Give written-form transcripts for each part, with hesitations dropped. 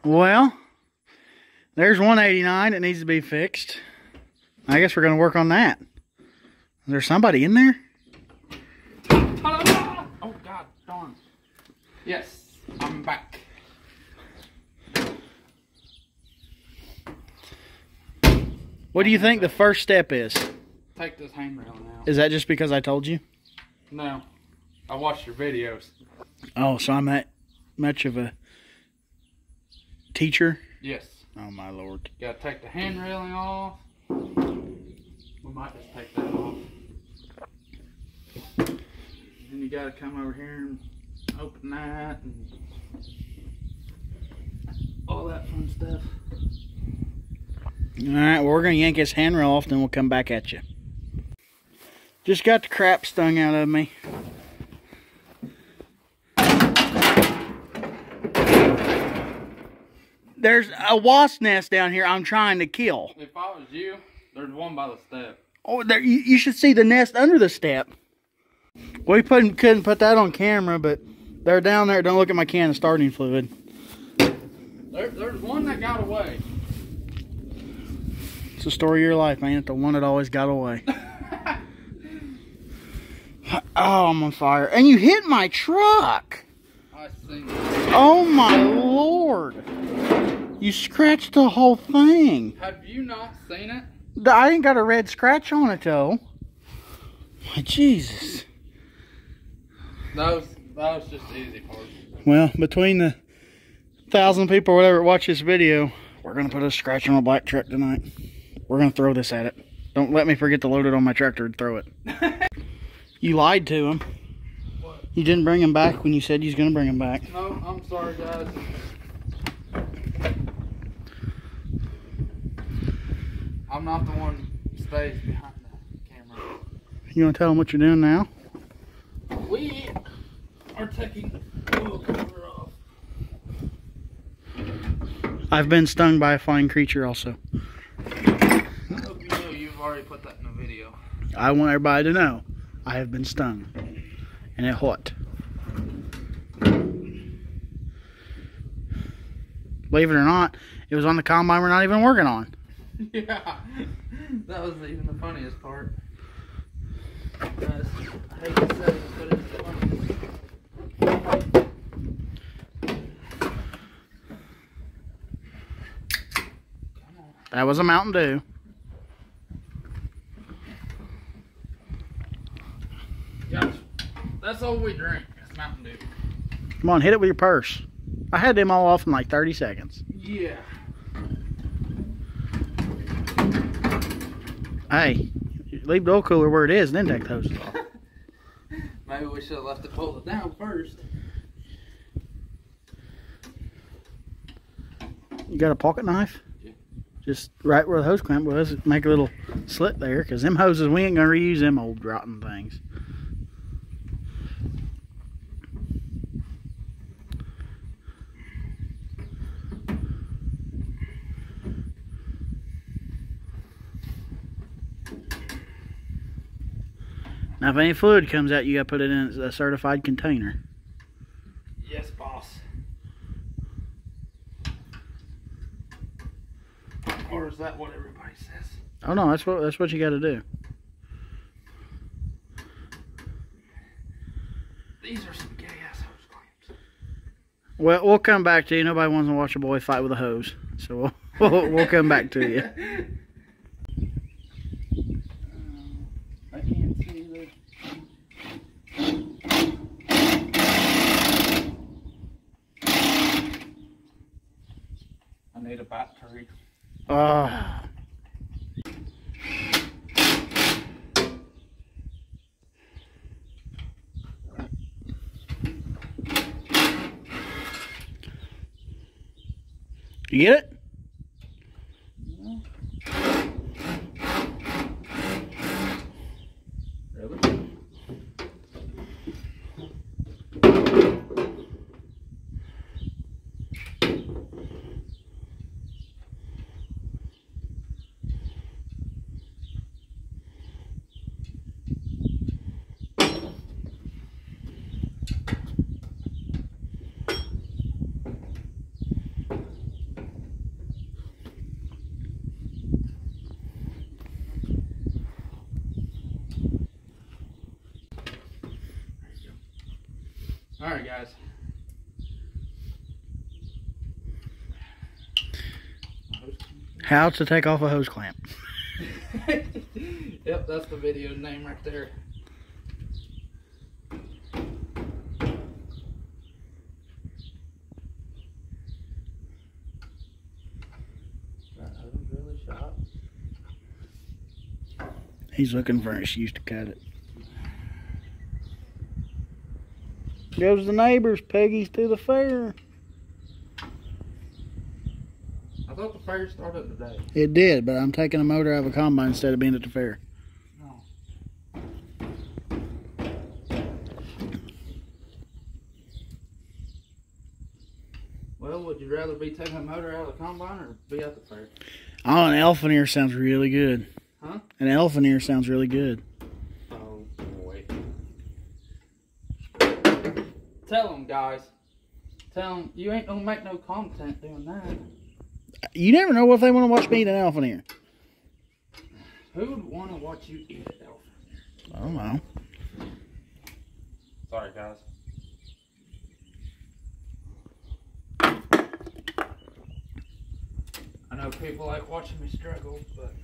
Well, there's 189 that needs to be fixed. I guess we're going to work on that. Is there somebody in there? Oh, God darn. Yes, I'm back. What do you think the first step is? Take this handrail out. Is that just because I told you? No. I watched your videos. Oh, so I'm that much of a teacher? Yes. Oh, my Lord. You gotta take the hand railing off. We might just take that off. Then you gotta come over here and open that and all that fun stuff. Alright, well, we're going to yank his handrail off, then we'll come back at you. Just got the crap stung out of me. There's a wasp nest down here I'm trying to kill. If I was you, there's one by the step. Oh, there, you should see the nest under the step. We couldn't put that on camera, but they're down there. Don't look at my can of starting fluid. There's one that got away. It's the story of your life, man. It's the one that always got away. Oh, I'm on fire. And you hit my truck. I seen it. Oh, my Lord. You scratched the whole thing. Have you not seen it? I ain't got a red scratch on it, though. My Jesus. That was just the easy part. Well, between the 1,000 people or whatever watch this video, we're going to put a scratch on a black truck tonight. We're going to throw this at it. Don't let me forget to load it on my tractor and throw it. You lied to him. What? You didn't bring him back when you said you was going to bring him back. No, I'm sorry, guys. I'm not the one who stays behind the camera. You going to tell him what you're doing now? We are taking the wheel cover off. I've been stung by a flying creature also. I hope you know you've already put that in the video. I want everybody to know I have been stung. And it hurt. Believe it or not, it was on the combine we're not even working on. Yeah, that was even the funniest part. Guys, I hate to say it, but it's the funniest. That was a Mountain Dew. Guys, that's all we drink. It's Mountain Dew. Come on, hit it with your purse. I had them all off in like 30 seconds. Yeah. Hey, leave the oil cooler where it is and then take the hoses off. Maybe we should have left it folded down first. You got a pocket knife? Yeah. Just right where the hose clamp was, make a little slit there, because them hoses, we ain't going to reuse them old rotten things. Now, if any fluid comes out, you got to put it in a certified container. Yes, boss. Or is that what everybody says? Oh no, that's what you got to do. These are some gay-ass hose clamps. Well, we'll come back to you. Nobody wants to watch a boy fight with a hose, so we'll come back to you. I can't see the... I need a battery. You get it? No. Really? Alright, guys. How to take off a hose clamp. Yep, that's the video name right there. That hose really sharp. He's looking for an excuse to cut it. Goes the neighbors, Peggy's to the fair. I thought the fair started today. It did, but I'm taking a motor out of a combine instead of being at the fair. No. Well, would you rather be taking a motor out of the combine or be at the fair? Oh, an elephant ear sounds really good. Huh? An elephant ear sounds really good. Oh, boy. Tell them, guys. Tell them, you ain't gonna make no content doing that. You never know what they want to watch me eat an elephant ear. Who would want to watch you eat an elephant? I don't know. Sorry, guys. I know people like watching me struggle, but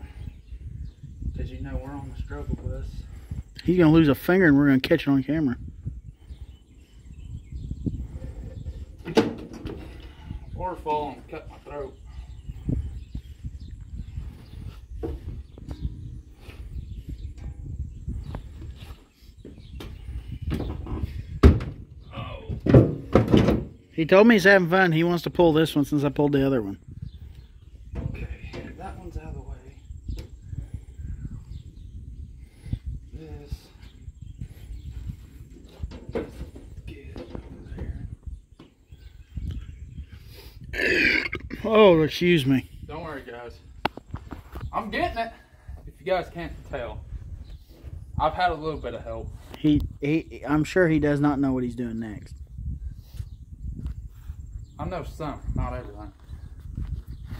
because you know we're on the struggle bus. He's going to lose a finger and we're going to catch it on camera. Or fall and cut my throat. He told me he's having fun. He wants to pull this one since I pulled the other one. Okay, that one's out of the way. This. Get over there. Oh, excuse me. Don't worry, guys. I'm getting it. If you guys can't tell, I've had a little bit of help. I'm sure he does not know what he's doing next. I know some, not everything.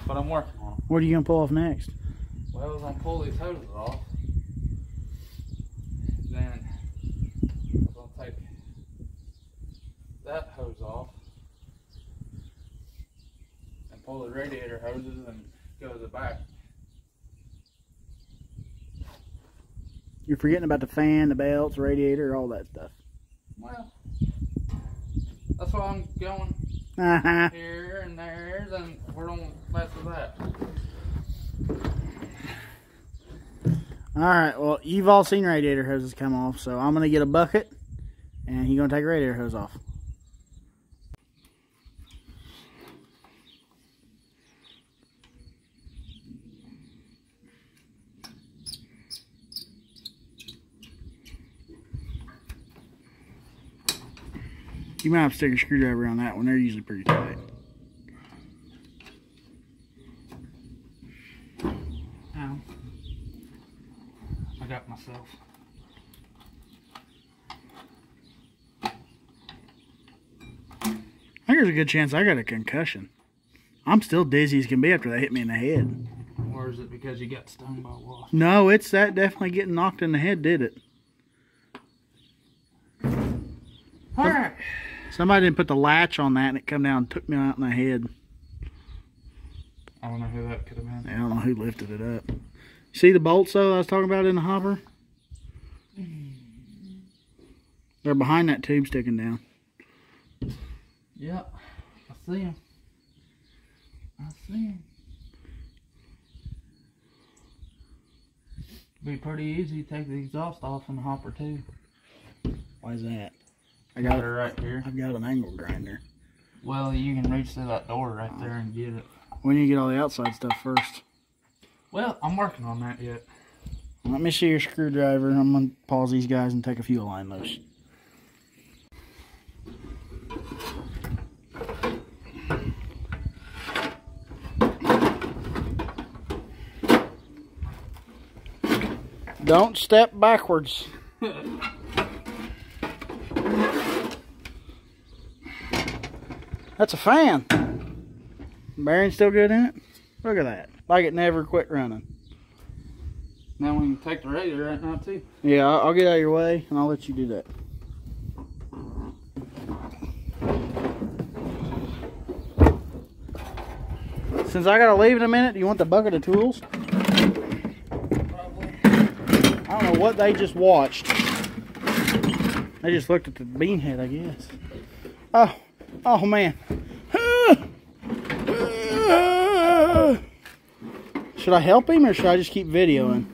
But I'm working on them. What are you going to pull off next? Well, I was going to pull these hoses off. Then I'm going to take that hose off. And pull the radiator hoses and go to the back. You're forgetting about the fan, the belts, radiator, all that stuff. Well, that's why I'm going Uh-huh. here and there, then we're going to mess with that. Alright, well, you've all seen radiator hoses come off, so I'm going to get a bucket, and he's going to take a radiator hose off. You might have to stick a screwdriver on that one. They're usually pretty tight. Ow. I got myself. I think there's a good chance I got a concussion. I'm still dizzy as can be after they hit me in the head. Or is it because you got stung by a wasp? No, it's that definitely getting knocked in the head did it. Alright. Somebody didn't put the latch on that and it come down and took me out in the head. I don't know who that could have been. I don't know who lifted it up. See the bolts though I was talking about in the hopper? They're behind that tube sticking down. Yep. I see him. I see him. Be pretty easy to take the exhaust off in the hopper too. Why is that? I Got got her right here. I've got an angle grinder. Well, you can reach through that door right there and get it. We need to get all the outside stuff first. Well, I'm working on that yet. Let me see your screwdriver. I'm going to pause these guys and take a fuel line loose. Don't step backwards. That's a fan. Bearing still good in it? Look at that. Like it never quit running. Now we can take the radiator right now too. Yeah, I'll get out of your way and I'll let you do that. Since I gotta leave in a minute, do you want the bucket of tools? Probably. I don't know what they just watched. They just looked at the bean head, I guess. Oh man. Should I help him or should I just keep videoing?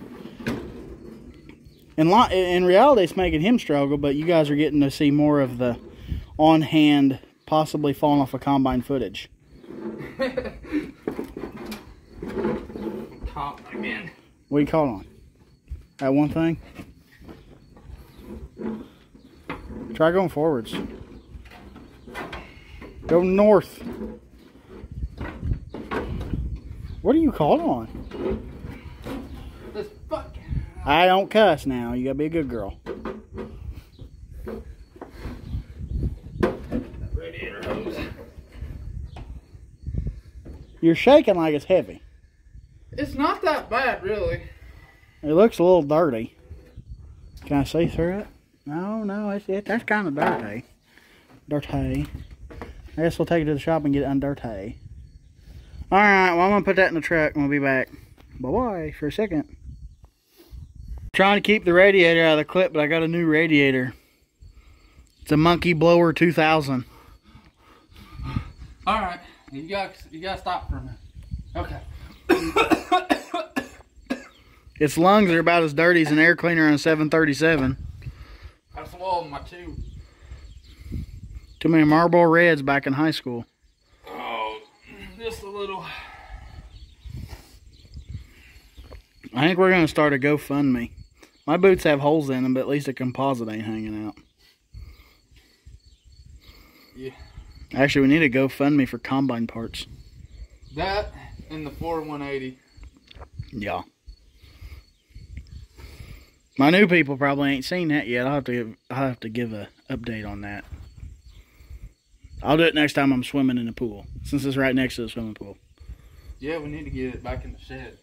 In reality, it's making him struggle, but you guys are getting to see more of the on-hand, possibly falling off a combine footage. Caught again. What are you caught on? That one thing? Try going forwards. Go north. What are you caught on? This fuck. I don't cuss now. You gotta be a good girl. Radiator hose. You're shaking like it's heavy. It's not that bad, really. It looks a little dirty. Can I see through it? No, that's kind of dirty. Dirty. I guess we'll take it to the shop and get it undirty. Alright, well I'm going to put that in the truck and we'll be back. Bye-bye for a second. Trying to keep the radiator out of the clip, but I got a new radiator. It's a Monkey Blower 2000. Alright, you gotta stop for a minute. Okay. Its lungs are about as dirty as an air cleaner on a 737. I swallowed my tube. Too many Marlboro Reds back in high school. Oh, just a little. I think we're going to start a GoFundMe. My boots have holes in them, but at least the composite ain't hanging out. Yeah. Actually, we need a GoFundMe for combine parts. That and the 4180. Yeah. My new people probably ain't seen that yet. I'll have to give a update on that. I'll do it next time I'm swimming in the pool, since it's right next to the swimming pool. Yeah, we need to get it back in the shed.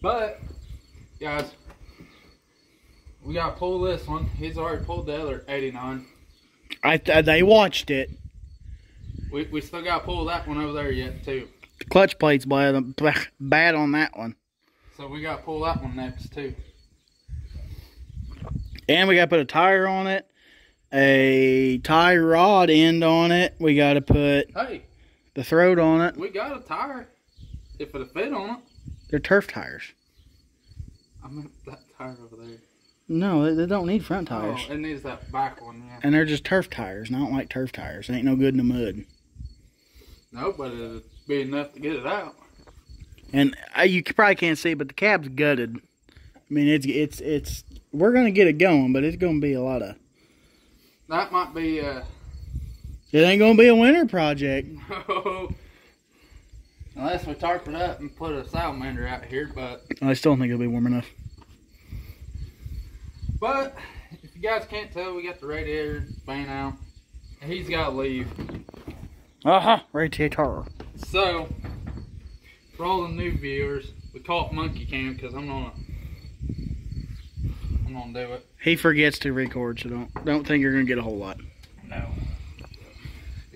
But, guys, we gotta pull this one. He's already pulled the other 89. They watched it. We still gotta pull that one over there yet, too. The clutch plate's bad on that one. So we gotta pull that one next, too. And we gotta put a tire on it, a tie rod end on it. We gotta put the throat on it. We got a tire, if it'll fit on it. They're turf tires. I meant that tire over there. No, they don't need front tires. Oh, it needs that back one, yeah. And they're just turf tires, and I don't like turf tires. They ain't no good in the mud. No, but it'll be enough to get it out. And you probably can't see, but the cab's gutted. I mean, it's. We're gonna get it going, but it's gonna be a lot of. That might be. It ain't gonna be a winter project. No. Unless we tarp it up and put a salamander out here, but. I still don't think it'll be warm enough. But if you guys can't tell, we got the radiator fan out. He's got to leave. Radiator. So, for all the new viewers, we call it Monkey Cam because I'm gonna do it. He forgets to record, so don't think you're gonna get a whole lot. No.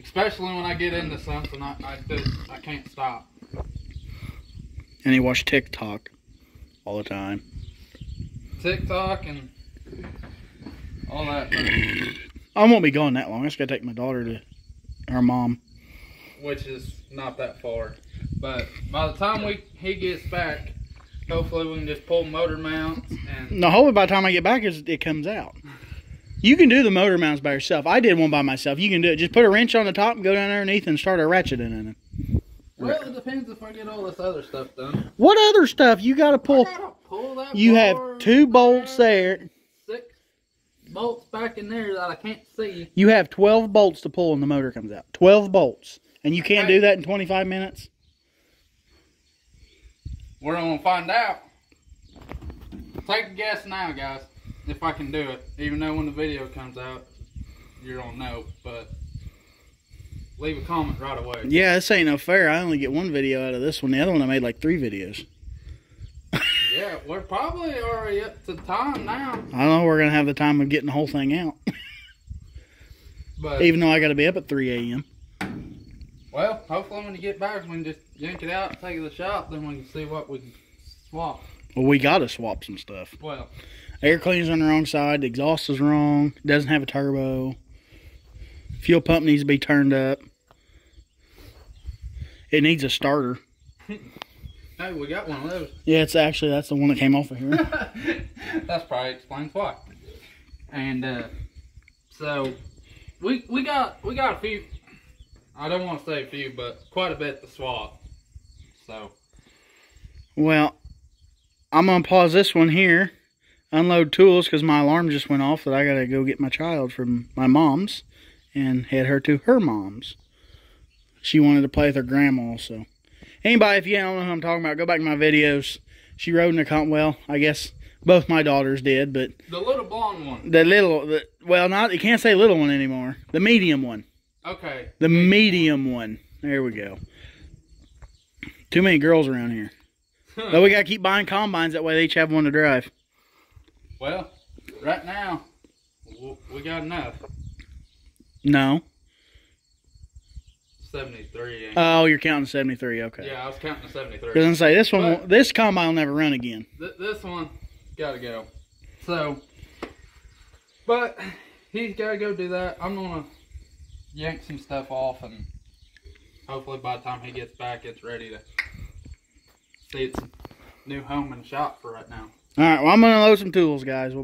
Especially when I get into something like this, I can't stop. And he watched TikTok all the time. TikTok and all that. I won't be gone that long. I just gotta take my daughter to her mom. Which is not that far. But by the time he gets back, hopefully we can just pull motor mounts and... No, hopefully by the time I get back, it comes out. You can do the motor mounts by yourself. I did one by myself. You can do it. Just put a wrench on the top and go down underneath and start a ratcheting in it. Well, it depends if I get all this other stuff done. What other stuff? You gotta pull... I gotta pull that You bar have 2 bolts there. 6 bolts back in there that I can't see. You have 12 bolts to pull and the motor comes out. 12 bolts. And you can't do that in 25 minutes? We're gonna find out. Take a guess now, guys, if I can do it. Even though when the video comes out, you're gonna know. But leave a comment right away. Yeah, this ain't no fair. I only get 1 video out of this one. The other one I made like 3 videos. Yeah, we're probably already up to time now. I don't know. We're gonna have the time of getting the whole thing out. But even though I gotta be up at 3 a.m. Well, hopefully when you get back, we can just yank it out, take it to the shop, then we can see what we can swap. Well, we got to swap some stuff. Well, air cleaner's on the wrong side. The exhaust is wrong. Doesn't have a turbo. Fuel pump needs to be turned up. It needs a starter. hey, we got one of those. Yeah, that's the one that came off of here. That's probably explains why. And so we got a few. I don't want to say a few, but quite a bit to swap. So. Well, I'm gonna pause this one here, unload tools because my alarm just went off that I gotta go get my child from my mom's and head her to her mom's. She wanted to play with her grandma, so. Anybody, if you don't know who I'm talking about, go back to my videos. She rode in a well, I guess both my daughters did, but. The little blonde one. Well, you can't say little one anymore. The medium one. Okay. The medium one. There we go. Too many girls around here. But we gotta keep buying combines, that way they each have one to drive. Well, right now, we got enough. No. 73. Oh, you're counting 73, okay. Yeah, I was counting 73. I was gonna say, this combine will never run again. This one, gotta go. So, but he's gotta go do that. I'm gonna yank some stuff off, and hopefully by the time he gets back, it's ready to see its new home and shop for right now. All right, well, I'm gonna load some tools, guys.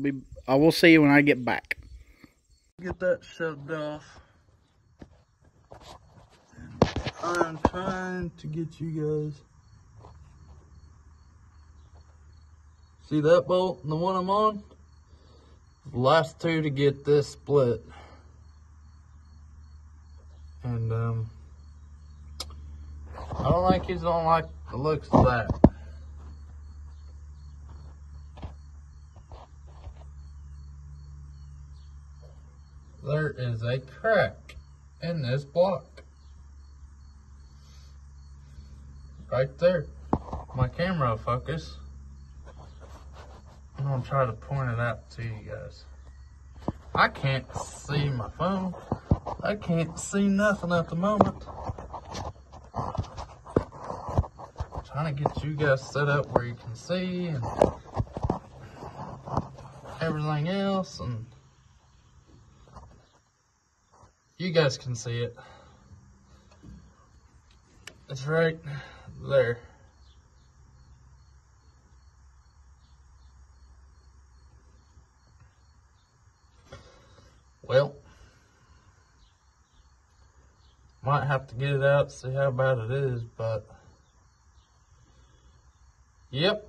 I will see you when I get back. Get that shoved off. I'm trying to get you guys. See that bolt and the one I'm on? The last two to get this split. And I don't think he's gonna like the looks of that. There is a crack in this block. Right there. My camera will focus. I'm gonna try to point it out to you guys. I can't see my phone. I can't see nothing at the moment. Trying to get you guys set up where you can see and everything else, and you guys can see it. It's right there. Well, might have to get it out, see how bad it is, but yep.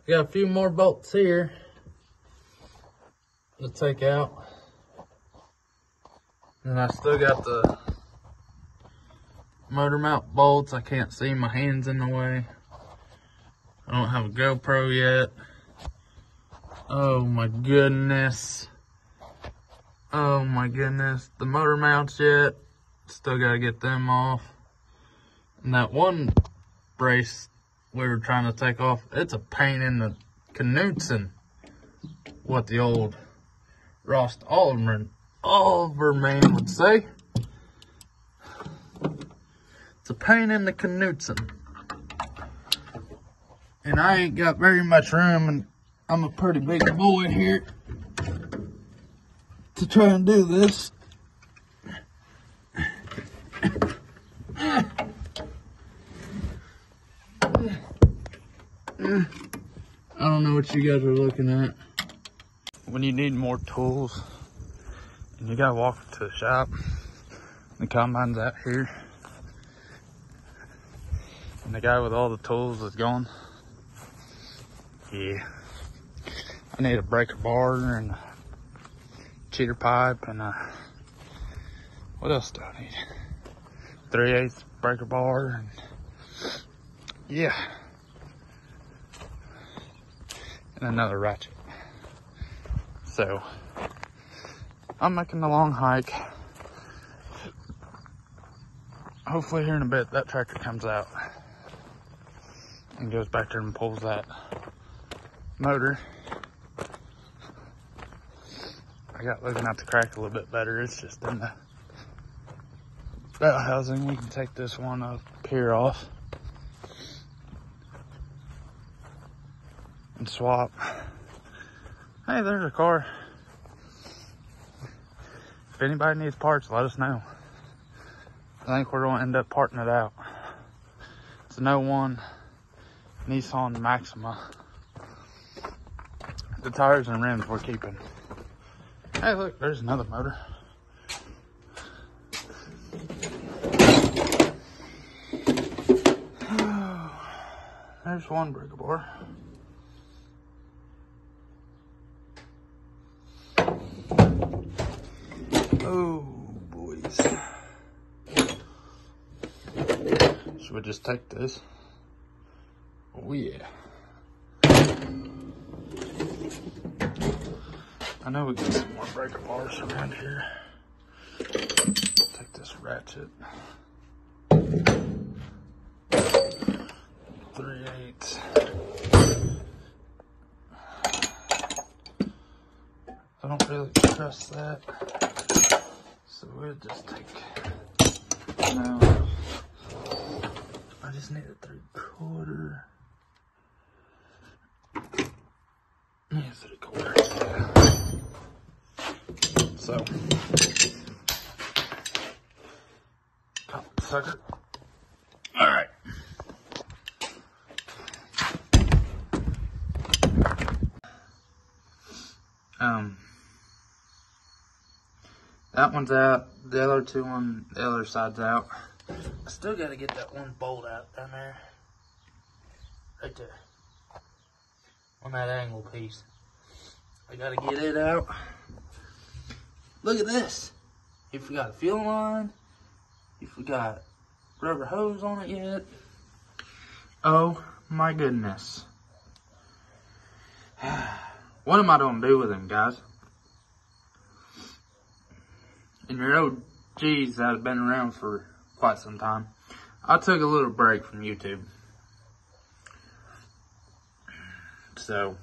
Got a few more bolts here to take out. And I still got the motor mount bolts. I can't see, my hand's in the way. I don't have a GoPro yet. Oh my goodness. Oh my goodness. The motor mounts yet. Still gotta get them off. And that one brace we were trying to take off, it's a pain in the Knudsen. What the old Rost Oliver man would say. It's a pain in the Knudsen. And I ain't got very much room, and I'm a pretty big boy here to try and do this. I don't know what you guys are looking at. When you need more tools and you gotta walk to the shop, the combine's out here, and the guy with all the tools is gone. Yeah, I need a breaker bar and a cheater pipe and what else do I need? 3/8 breaker bar and yeah, and another ratchet. So I'm making a long hike. Hopefully here in a bit that tractor comes out and goes back there and pulls that motor. I got looking at the crack a little bit better. It's just in the bell housing. We can take this one up here off and swap. Hey, there's a car. If anybody needs parts, let us know. I think we're going to end up parting it out. It's an 01 Nissan Maxima. The tires and rims we're keeping. Hey, look, there's another motor. There's one breaker bar. Oh, boys. Should we just take this? Oh, yeah. I know we got some more breaker bars around here. Take this ratchet. 3/8. I don't really trust that. So we'll just take, no, I just need a 3/4. Yeah, 3/4. So, pop the sucker. All right. That one's out. The other two on the other side's out. I still got to get that one bolt out down there. Right there. On that angle piece. I got to get it out. Look at this. You forgot a fuel line. You forgot rubber hose on it yet. Oh my goodness. What am I going to do with them, guys? And your OGs that have been around for quite some time, I took a little break from YouTube. So,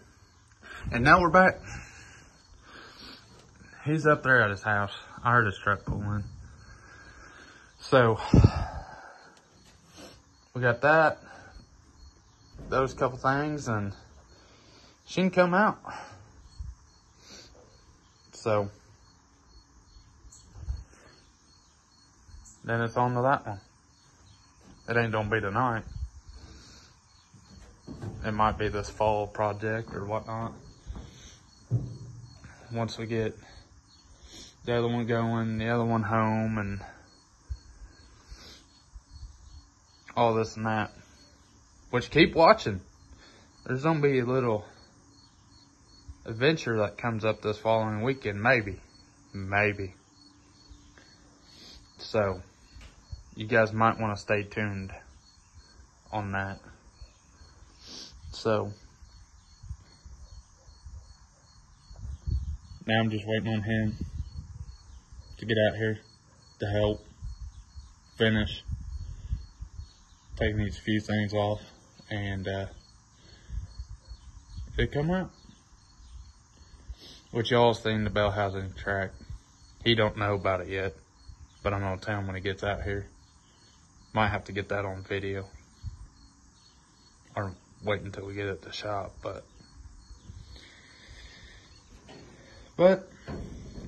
and now we're back. He's up there at his house. I heard his truck pull in. So, we got that, those couple things, and she can come out. So, then it's on to that one. It ain't gonna be tonight. It might be this fall project or whatnot. Once we get the other one going, the other one home, and all this and that. Which, keep watching. There's gonna be a little adventure that comes up this following weekend, maybe. Maybe. So, you guys might want to stay tuned on that. So, now I'm just waiting on him to get out here to help finish taking these few things off, and it come out. What y'all seen the bell housing track. He don't know about it yet, but I'm gonna tell him when he gets out here. Might have to get that on video, or wait until we get it at the shop, but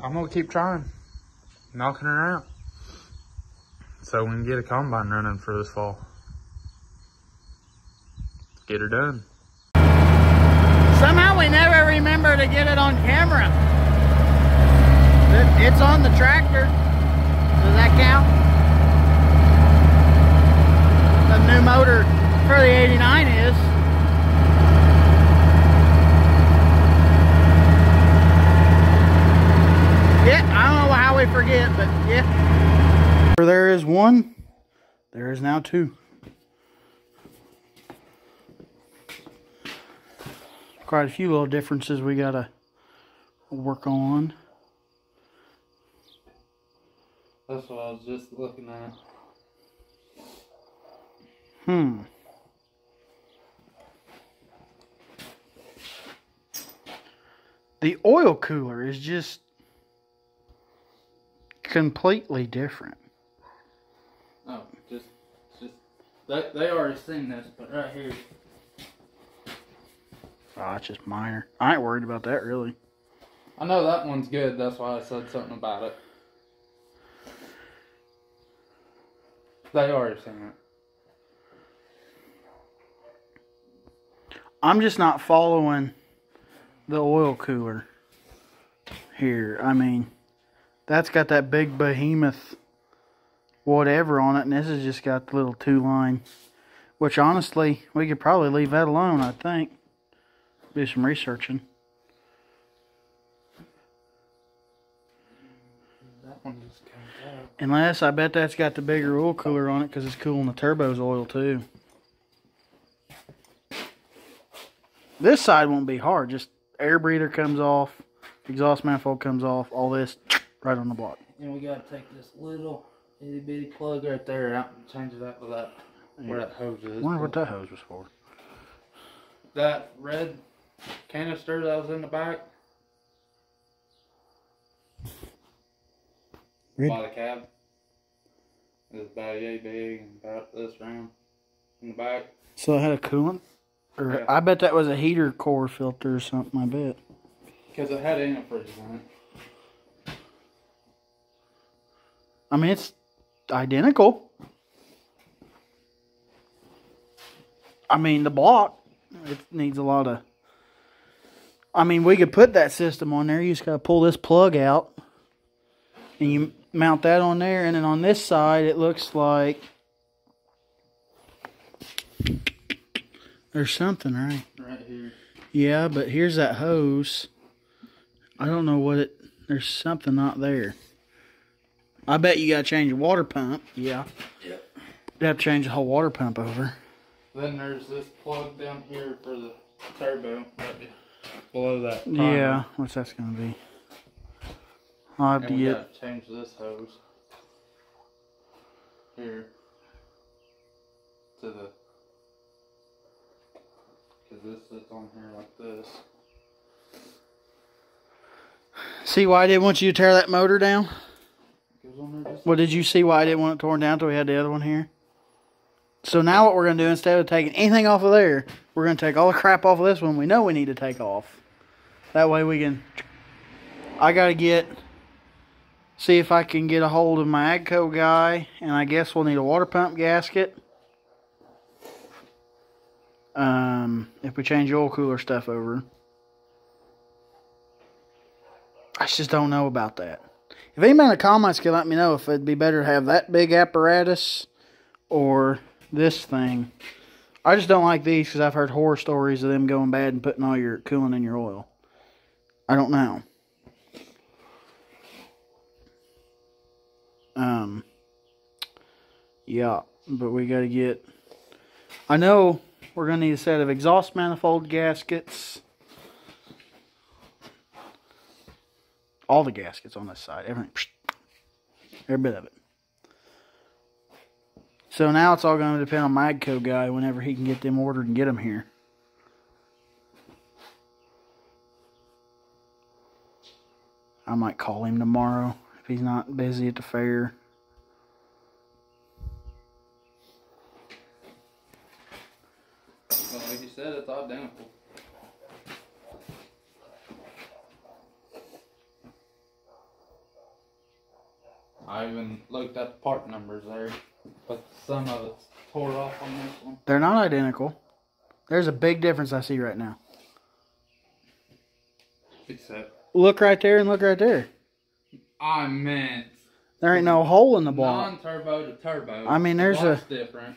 I'm gonna keep trying, knocking her out, so we can get a combine running for this fall. Get her done. Somehow we never remember to get it on camera. It's on the tractor. Does that count? The new motor for the 89 is. Yeah, I don't know how we forget, but yeah. Where there is one, there is now two. Quite a few little differences we gotta work on. That's what I was just looking at. The oil cooler is just completely different. Oh, just they already seen this, but right here. Oh, it's just minor. I ain't worried about that, really. I know that one's good. That's why I said something about it. They already seen it. I'm just not following the oil cooler here. I mean, that's got that big behemoth whatever on it, and this has just got the little 2-line, which honestly, we could probably leave that alone, I think. Do some researching. That one just comes out. Unless, I bet that's got the bigger oil cooler on it because it's cooling the turbo's oil too. This side won't be hard. Just air breather comes off, exhaust manifold comes off, all this right on the block. And we gotta take this little itty bitty plug right there out and change it out to that where that hose is. I wonder what that hose was for. That red canister that was in the back. Red? By the cab. It's about yay big and about this round in the back. So it had a coolant? Or Yeah. I bet that was a heater core filter or something, I bet. Because it had antifreeze in it. I mean, it's identical. I mean, the block, it needs a lot of... I mean, we could put that system on there. You just got to pull this plug out. And you mount that on there. And then on this side, it looks like... There's something, right? Right here. Yeah, but here's that hose. I don't know what it... There's something not there. I bet you got to change your water pump. Yeah. Yep. You have to change the whole water pump over. Then there's this plug down here for the turbo. Right below that primer. Yeah, what's that's going to be? I'll have And to we get... gotta change this hose here to the, because this sits on here like this. See why I didn't want you to tear that motor down? Goes on there just Well, did you see why I didn't want it torn down until we had the other one here? So now what we're going to do, instead of taking anything off of there, we're going to take all the crap off of this one we know we need to take off. That way we can... I got to see if I can get a hold of my AGCO guy, and I guess we'll need a water pump gasket. If we change the oil cooler stuff over. I just don't know about that. If anybody in the comments can let me know if it'd be better to have that big apparatus or this thing. I just don't like these because I've heard horror stories of them going bad and putting all your coolant in your oil. I don't know. Yeah, but we got to get... I know we're going to need a set of exhaust manifold gaskets. All the gaskets on this side. Everything. Every bit of it. So now it's all going to depend on my AGCO guy whenever he can get them ordered and get them here. I might call him tomorrow if he's not busy at the fair. well, like you said, it's identical. I even looked at the part numbers there, but some of it's tore off on this one. They're not identical. There's a big difference I see right now. Except, Look right there and look right there. I meant There ain't no hole in the block. non-turbo to turbo. I mean, there's Lots different.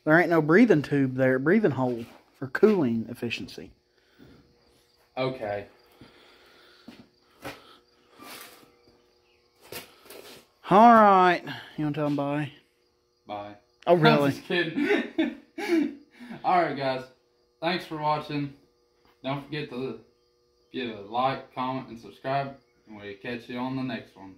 There ain't no breathing tube there, breathing hole for cooling efficiency. Okay. All right. You want to tell them bye? Bye. Oh, I'm really? just kidding. Alright, guys. Thanks for watching. Don't forget to give a like, comment, and subscribe. And we'll catch you on the next one.